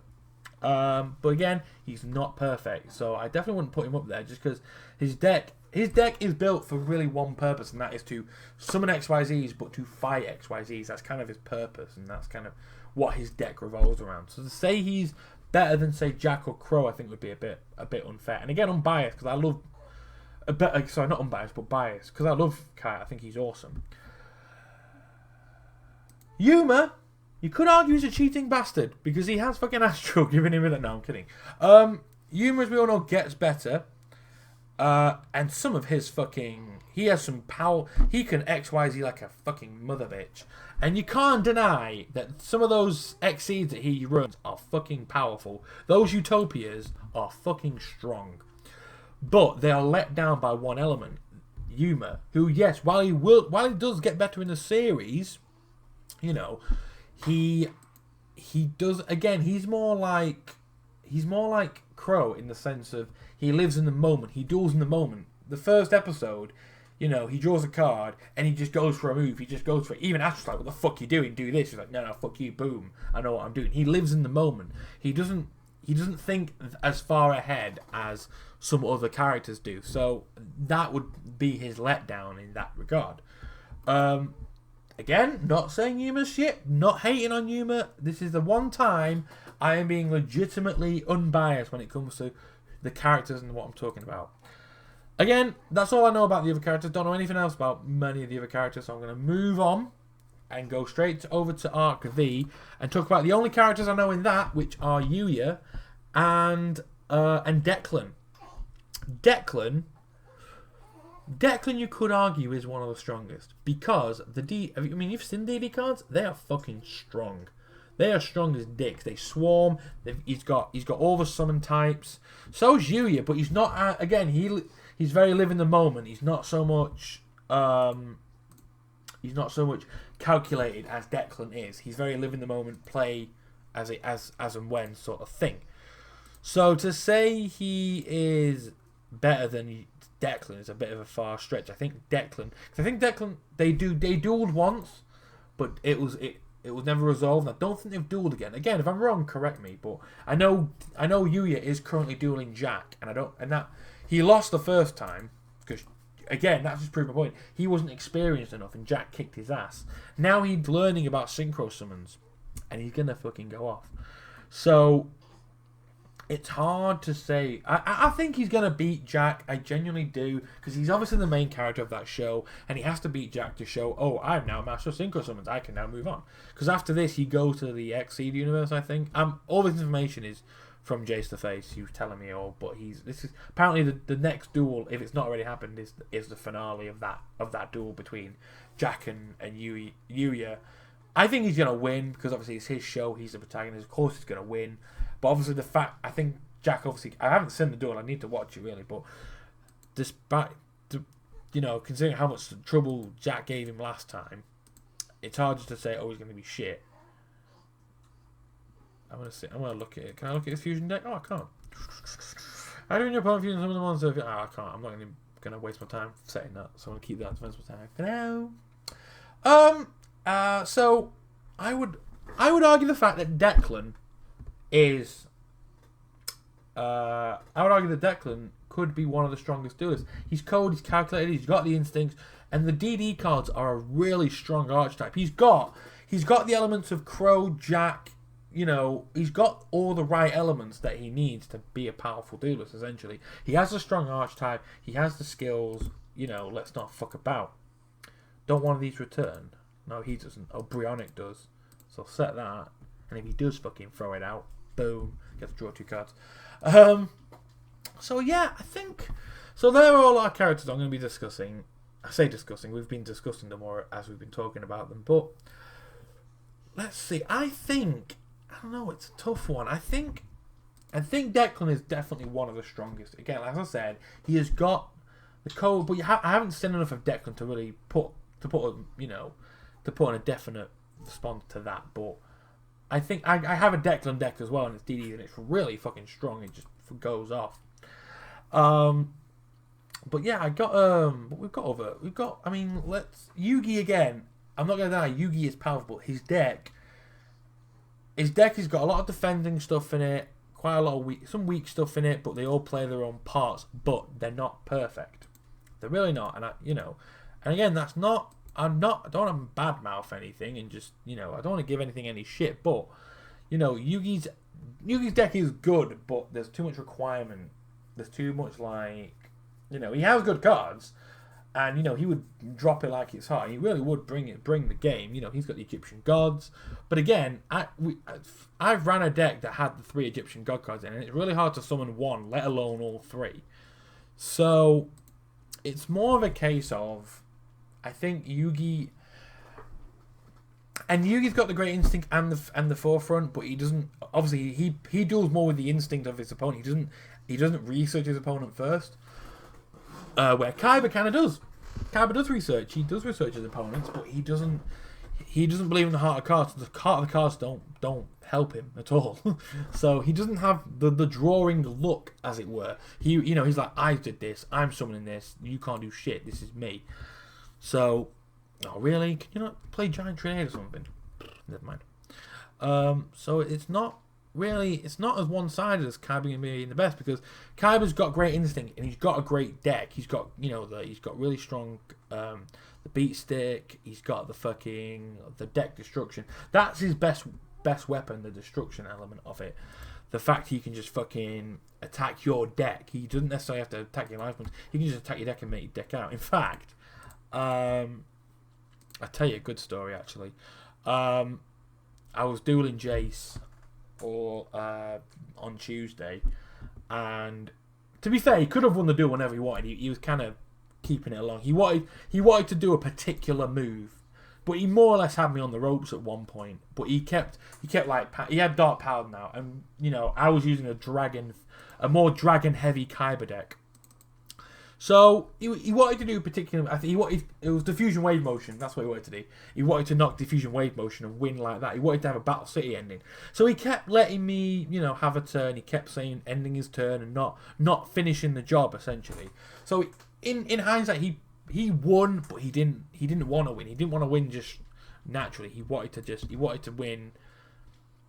But again, he's not perfect, so I definitely wouldn't put him up there just because his deck is built for really one purpose, and that is to summon XYZs, but to fight XYZs. That's kind of his purpose, and that's kind of what his deck revolves around. So to say he's better than, say, Jack or Crow, I think would be a bit unfair. And again, unbiased, because I love... Sorry, not unbiased, but biased, because I love Kai. I think he's awesome. Yuma, you could argue he's a cheating bastard, because he has fucking Astral giving him a... No, I'm kidding. Yuma, as we all know, gets better. And some of his fucking... He has some power. He can XYZ like a fucking mother bitch. And you can't deny that some of those XCs that he runs are fucking powerful. Those Utopias are fucking strong. But they are let down by one element. Yuma, who, yes, while he does get better in the series, he does... Again, he's more like Crow in the sense of he lives in the moment. He duels in the moment. The first episode, he draws a card and he just goes for a move. He just goes for it. Even Astra's like, what the fuck you doing? Do this. He's like, no, fuck you, boom. I know what I'm doing. He lives in the moment. He doesn't think as far ahead as some other characters do. So that would be his letdown in that regard. Again, not saying Yuma's shit. Not hating on Yuma. This is the one time I am being legitimately unbiased when it comes to the characters and what I'm talking about. Again, that's all I know about the other characters. Don't know anything else about many of the other characters, so I'm going to move on and go straight over to Arc V and talk about the only characters I know in that, which are Yuya and Declan. Declan, you could argue, is one of the strongest because you've seen DD cards? They are fucking strong. They are strong as dicks. They swarm. He's got all the summon types. So's Yuya, but he's not. Again, he's very live in the moment. He's not so much. He's not so much calculated as Declan is. He's very live in the moment, play as and when sort of thing. So to say he is better than Declan is a bit of a far stretch. I think Declan they dueled once, but it was never resolved. I don't think they've dueled again. Again, if I'm wrong, correct me. But I know Yuya is currently dueling Jack, and that he lost the first time because again that's just proved my point. He wasn't experienced enough, and Jack kicked his ass. Now he's learning about synchro summons, and he's gonna fucking go off. So it's hard to say. I think he's going to beat Jack. I genuinely do. Because he's obviously the main character of that show. And he has to beat Jack to show, oh, I'm now Master of Synchro Summons. I can now move on. Because after this, he goes to the Xseed universe, I think. All this information is from Jace the Face. He was telling me all. But this is apparently the next duel, if it's not already happened, is the finale of that duel between Jack and Yuya. I think he's going to win. Because obviously it's his show. He's the protagonist. Of course he's going to win. But obviously I think Jack obviously... I haven't seen the duel. I need to watch it, really. But despite... considering how much trouble Jack gave him last time, it's hard just to say, oh, he's going to be shit. I'm going to look at it. Can I look at his fusion deck? Oh, I can't. How do your opponent fusion some of the monsters? Oh, I can't. I'm not going to waste my time setting that. So I'm going to keep that defensive tag for now. So I would argue the fact that Declan is... I would argue that Declan could be one of the strongest duelists. He's cold, he's calculated, he's got the instincts, and the DD cards are a really strong archetype. He's got he's got the elements of Crow, Jack. You know, he's got all the right elements that he needs to be a powerful duelist, essentially. He has a strong archetype. He has the skills. You know, let's not fuck about. Don't one of these return? No, he doesn't. Oh, Brionic does. So set that. And if he does fucking throw it out, boom, gets to draw 2 cards. So, yeah, I think... So there are all our characters I'm going to be discussing. I say discussing. We've been discussing them more as we've been talking about them. But, let's see. I don't know, it's a tough one. I think Declan is definitely one of the strongest. Again, as I said, he has got the code, but I haven't seen enough of Declan to really put in a definite response to that. But I think I have a Declan deck as well, and it's DD, and it's really fucking strong. It just goes off. But yeah, I mean, Yugi again. I'm not gonna lie, Yugi is powerful. His deck has got a lot of defending stuff in it, quite a lot of some weak stuff in it, but they all play their own parts. But they're not perfect. They're really not, and again, that's not. I don't want to badmouth anything, and just I don't want to give anything any shit. But Yugi's deck is good, but there's too much requirement. There's too much he has good cards, and he would drop it like it's hot. He really would bring the game. He's got the Egyptian gods, but again, I've ran a deck that had the 3 Egyptian god cards in it, and it's really hard to summon 1, let alone all 3. So it's more of a case of, I think Yugi's got the great instinct and the forefront, but he doesn't. Obviously, he duels more with the instinct of his opponent. He doesn't research his opponent first. Where Kaiba kind of does. Kaiba does research. He does research his opponents, but he doesn't believe in the heart of cards. The heart of the cards don't help him at all. So he doesn't have the drawing look, as it were. He's like, I did this. I'm summoning this. You can't do shit. This is me. So, oh really? Can you not play Giant Trade or something? Never mind. So it's not as one-sided as Kaiba being the best, because Kaiba's got great instinct and he's got a great deck. He's got he's got really strong the beat stick. He's got the deck destruction. That's his best weapon, the destruction element of it. The fact he can just fucking attack your deck. He doesn't necessarily have to attack your life points. He can just attack your deck and make your deck out. In fact, I'll tell you a good story actually. I was dueling Jace on Tuesday, and to be fair, he could have won the duel whenever he wanted. He was kind of keeping it along. He wanted to do a particular move, but he more or less had me on the ropes at one point. But he kept he had Dark Paladin now, and I was using a more dragon heavy Kaiba deck. So he wanted to do a particular. I think it was diffusion wave motion. That's what he wanted to do. He wanted to knock diffusion wave motion and win like that. He wanted to have a Battle City ending. So he kept letting me, have a turn. He kept saying ending his turn and not finishing the job essentially. So in hindsight, he won, but he didn't want to win. He didn't want to win just naturally. He wanted to win.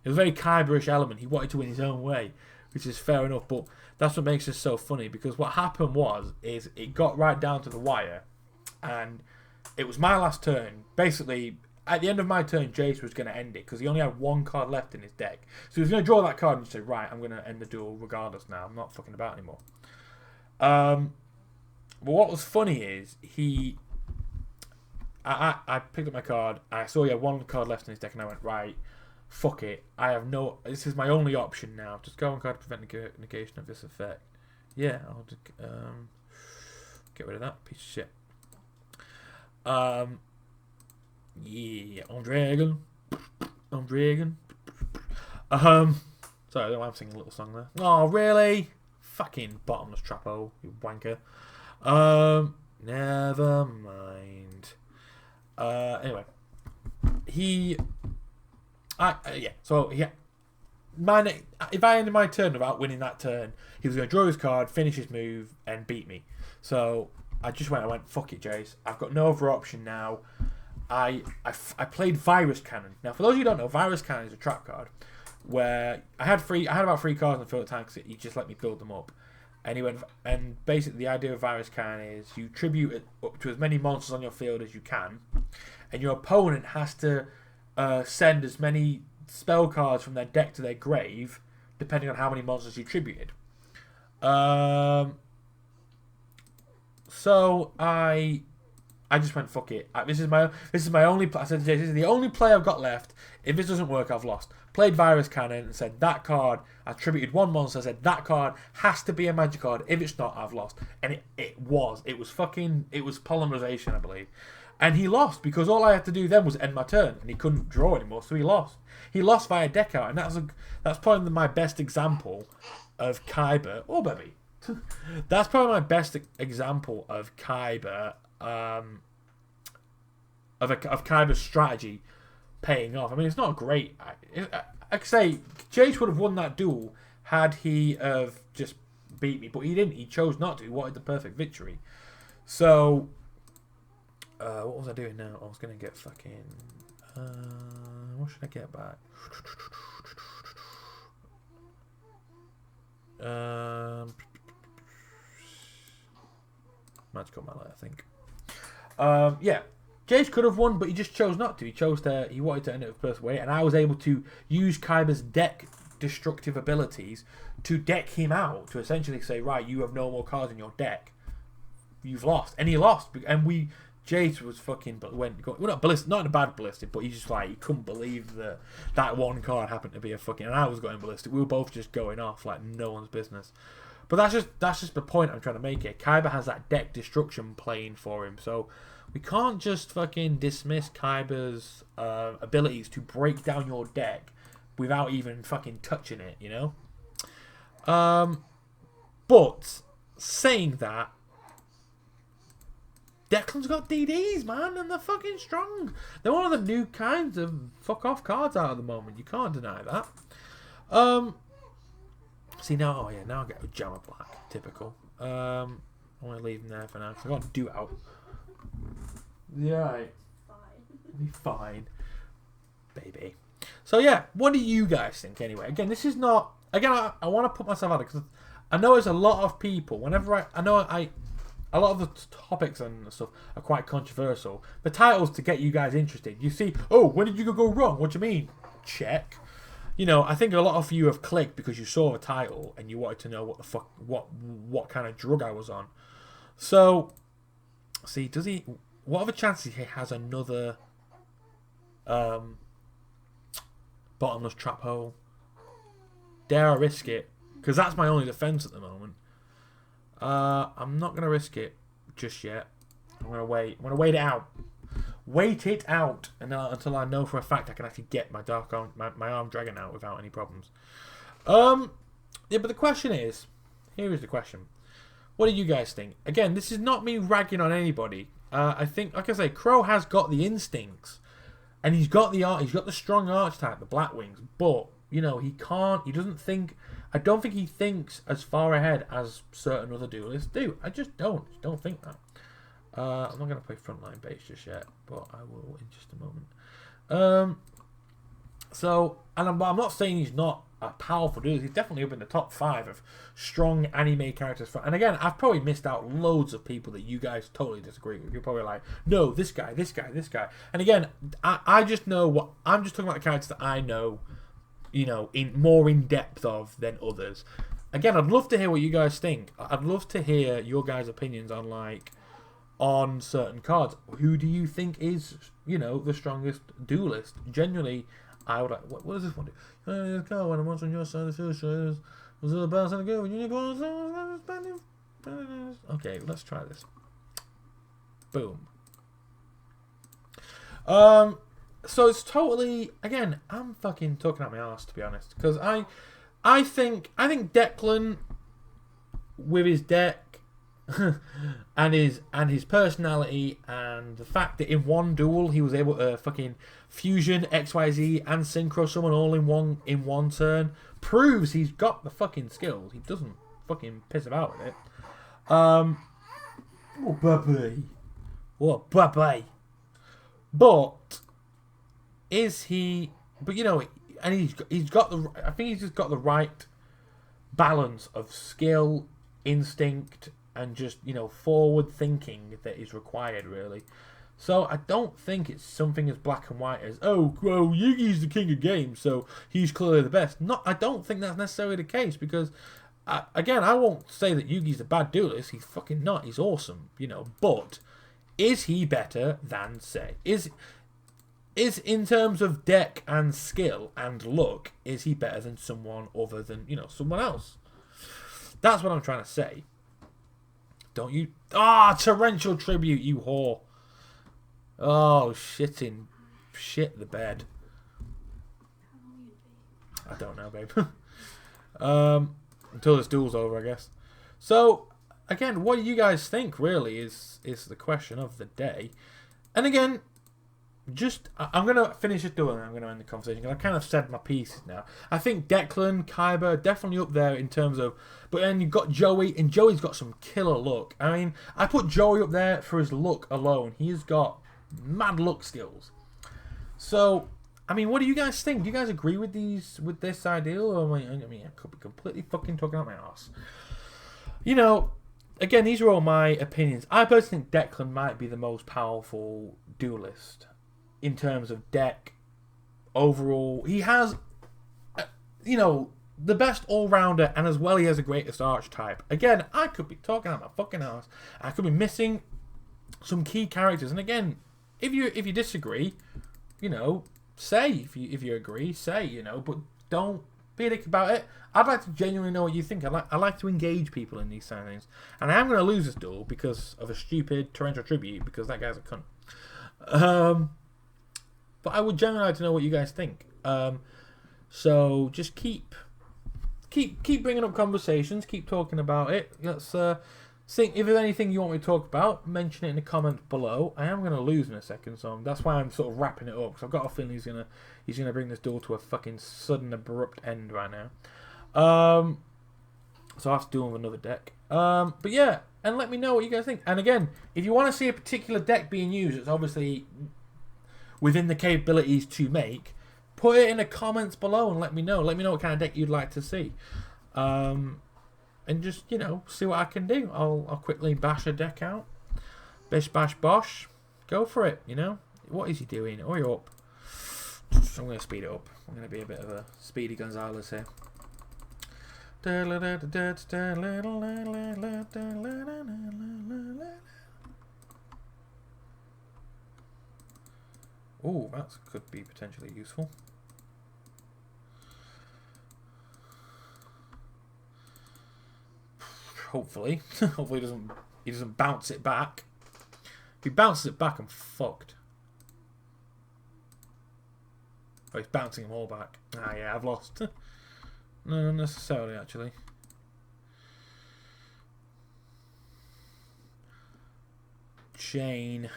It was a very Kaiba-ish element. He wanted to win his own way, which is fair enough, but that's what makes this so funny, because what happened is it got right down to the wire, and it was my last turn. Basically, at the end of my turn, Jace was going to end it, because he only had 1 card left in his deck. So he was going to draw that card and say, right, I'm going to end the duel regardless now. I'm not fucking about anymore. But what was funny is, I picked up my card, I saw he had 1 card left in his deck, and I went, right, fuck it. This is my only option now. Just go on card to prevent negation of this effect. Yeah, I'll just get rid of that piece of shit. Yeah, on dragon. Sorry, I don't know why I'm singing a little song there. Oh, really? Fucking bottomless trapo, you wanker. Never mind. Anyway, if I ended my turn without winning that turn, he was going to draw his card, finish his move, and beat me. So I went, fuck it, Jace. I've got no other option now. I played Virus Cannon. Now, for those of you who don't know, Virus Cannon is a trap card where I had about 3 cards on the field tanks. He just let me build them up. And basically the idea of Virus Cannon is you tribute it up to as many monsters on your field as you can, and your opponent has to send as many spell cards from their deck to their grave, depending on how many monsters you tributed. So I just went, fuck it. This is my only. I said to Jay, this is the only play I've got left. If this doesn't work, I've lost. Played Virus Cannon and said that card. I attributed one monster. I said that card has to be a magic card. If it's not, I've lost. And it was polymerization, I believe. And he lost because all I had to do then was end my turn, and he couldn't draw anymore, so he lost. He lost via deck out, and that's probably my best example of Kaiba. Oh baby, that's probably my best example of Kaiba. Of Kaiba's strategy paying off. I mean, it's not great. I could say Chase would have won that duel had he have just beat me, but he didn't. He chose not to. He wanted the perfect victory. So, what was I doing now? I was going to get fucking... what should I get back? Magical Mallet, I think. Yeah. Jace could have won, but he just chose not to. He wanted to end it the first way, and I was able to use Kaiba's deck destructive abilities to deck him out, to essentially say, right, you have no more cards in your deck. You've lost. And he lost. And Jace was fucking, not ballistic, not in a bad ballistic, but he just like, he couldn't believe that one card happened to be a fucking, and I was going ballistic. We were both just going off like no one's business. But that's just the point I'm trying to make here. Kaiba has that deck destruction playing for him, so we can't just fucking dismiss Kaiba's abilities to break down your deck without even fucking touching it, you know? But saying that, Declan's got DDs, man, and they're fucking strong. They're one of the new kinds of fuck off cards out at the moment. You can't deny that. See now, now I get a Jammer Black, typical. I want to leave him there for now because I got to do out. Yeah, be fine, baby. So yeah, what do you guys think anyway? Again, this is not. Again, I want to put myself out there because I know there's a lot of people. Whenever a lot of the topics and stuff are quite controversial. The title's to get you guys interested. You see, oh, when did you go wrong? What do you mean? Check. You know, I think a lot of you have clicked because you saw the title and you wanted to know what kind of drug I was on. So, see, what are the chances he has another bottomless trap hole? Dare I risk it? Because that's my only defense at the moment. I'm not going to risk it just yet. I'm going to wait. I'm going to wait it out. Wait it out until I know for a fact I can actually get my my arm dragon out without any problems. Yeah, but the question is, here is the question. What do you guys think? Again, this is not me ragging on anybody. I think, like I say, Crow has got the instincts, and he's got the strong archetype, the Black Wings. But you know, he doesn't think. I don't think he thinks as far ahead as certain other duelists do. I just don't think that. I'm not going to play frontline base just yet, but I will in just a moment. I'm not saying he's not a powerful duelist. He's definitely up in the top 5 of strong anime characters. And again, I've probably missed out loads of people that you guys totally disagree with. You're probably like, no, this guy. And again, I just know what I'm just talking about the characters that I know, you know, more in depth of than others. Again, I'd love to hear what you guys think. I'd love to hear your guys' opinions on certain cards. Who do you think is, you know, the strongest duelist? Genuinely, I would like. What does this one do? When I'm on your side of the field, okay, let's try this. Boom. So it's totally, again, I'm fucking talking out my arse, to be honest, because I think Declan with his deck and his personality and the fact that in one duel he was able to fucking fusion XYZ and synchro summon all in one turn proves he's got the fucking skills. He doesn't fucking piss about with it. Oh baby. But is he? But you know, and he's got the. I think he's just got the right balance of skill, instinct, and just, you know, forward thinking that is required, really. So I don't think it's something as black and white as, oh, well, Yugi's the king of games, so he's clearly the best. I don't think that's necessarily the case, because, again, I won't say that Yugi's a bad duelist. He's fucking not. He's awesome, you know. But is he better than, say, is in terms of deck and skill and luck, is he better than someone other than, you know, someone else? That's what I'm trying to say. Don't you? Torrential Tribute, you whore. Oh, shit the bed. I don't know, babe. Until this duel's over, I guess. So, again, what do you guys think, really, is the question of the day. And again, I'm going to finish this duel and I'm going to end the conversation, because I kind of said my pieces now. I think Declan, Kaiba, definitely up there in terms of... But then you've got Joey, and Joey's got some killer luck. I mean, I put Joey up there for his luck alone. He's got mad luck skills. So, I mean, what do you guys think? Do you guys agree with this ideal? Or, I mean, I could be completely fucking talking out my ass. You know, again, these are all my opinions. I personally think Declan might be the most powerful duelist in terms of deck overall. He has, you know, the best all-rounder, and as well he has the greatest archetype. Again, I could be talking out my fucking ass. I could be missing some key characters. And again, if you disagree, you know, say. If you agree, say, you know, but don't be a dick about it. I'd like to genuinely know what you think. I like to engage people in these things. And I am going to lose this duel because of a stupid torrential tribute, because that guy's a cunt. But I would genuinely like to know what you guys think. So just keep bringing up conversations. Keep talking about it. Let's think if there's anything you want me to talk about. Mention it in the comments below. I am going to lose in a second, so that's why I'm sort of wrapping it up, because I've got a feeling he's gonna bring this duel to a fucking sudden abrupt end right now. So I have to do with another deck. But yeah, and let me know what you guys think. And again, if you want to see a particular deck being used, it's obviously within the capabilities to make, put it in the comments below and let me know. Let me know what kind of deck you'd like to see. And just, you know, see what I can do. I'll quickly bash a deck out. Bish, bash, bosh. Go for it, you know. What is he doing? Hurry up. I'm going to speed it up. I'm going to be a bit of a Speedy Gonzalez here. Oh, that could be potentially useful. Hopefully. Hopefully he doesn't bounce it back. If he bounces it back, I'm fucked. Oh, he's bouncing them all back. Ah, yeah, I've lost. No, not necessarily, actually. Chain.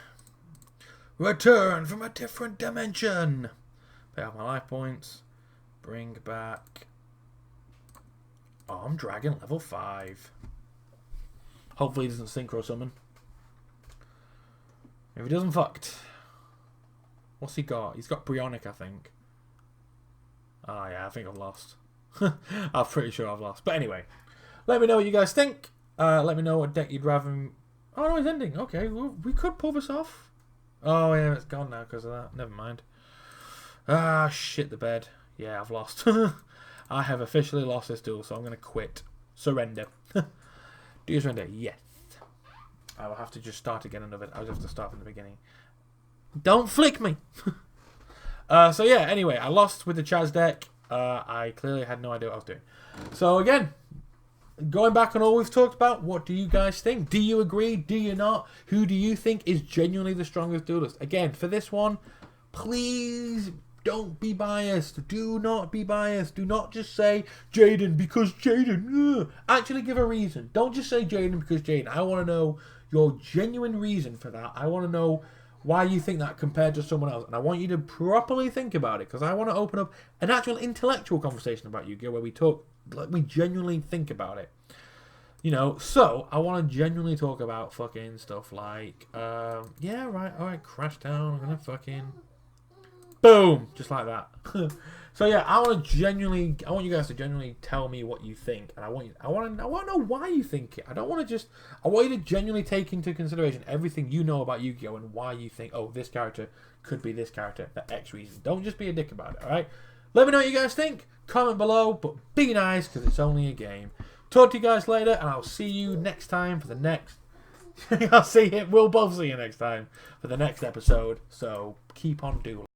Return from a different dimension. Pay off my life points. Bring back Arm Dragon level 5. Hopefully he doesn't synchro summon. If he doesn't, fucked. What's he got? He's got Brionic, I think. Oh yeah, I think I've lost. I'm pretty sure I've lost. But anyway, let me know what you guys think. Let me know what deck you'd rather... Oh no, it's ending. Okay, well, we could pull this off. Oh yeah, it's gone now because of that. Never mind. Ah, shit the bed. Yeah, I've lost. I have officially lost this duel, so I'm going to quit. Surrender. Do you surrender? Yes. I will have to just start again another... I'll have to start from the beginning. Don't flick me! So yeah, anyway, I lost with the Chaz deck. I clearly had no idea what I was doing. So again, going back on all we've talked about, what do you guys think? Do you agree? Do you not? Who do you think is genuinely the strongest duelist? Again, for this one, please don't be biased. Do not be biased. Do not just say Jaden because Jaden. Ugh. Actually give a reason. Don't just say Jaden because Jaden. I want to know your genuine reason for that. I want to know why you think that compared to someone else. And I want you to properly think about it, because I want to open up an actual intellectual conversation about Yu-Gi-Oh! Where we talk, like we genuinely think about it. You know, so I want to genuinely talk about fucking stuff like, yeah, right, alright, crash down, I'm gonna fucking... Boom! Just like that. So yeah, I want you guys to genuinely tell me what you think, and I want to know why you think it. I want you to genuinely take into consideration everything you know about Yu-Gi-Oh and why you think, oh, this character could be this character for X reason. Don't just be a dick about it, all right? Let me know what you guys think. Comment below, but be nice because it's only a game. Talk to you guys later, and I'll see you next time for the next. We'll both see you next time for the next episode. So keep on dueling.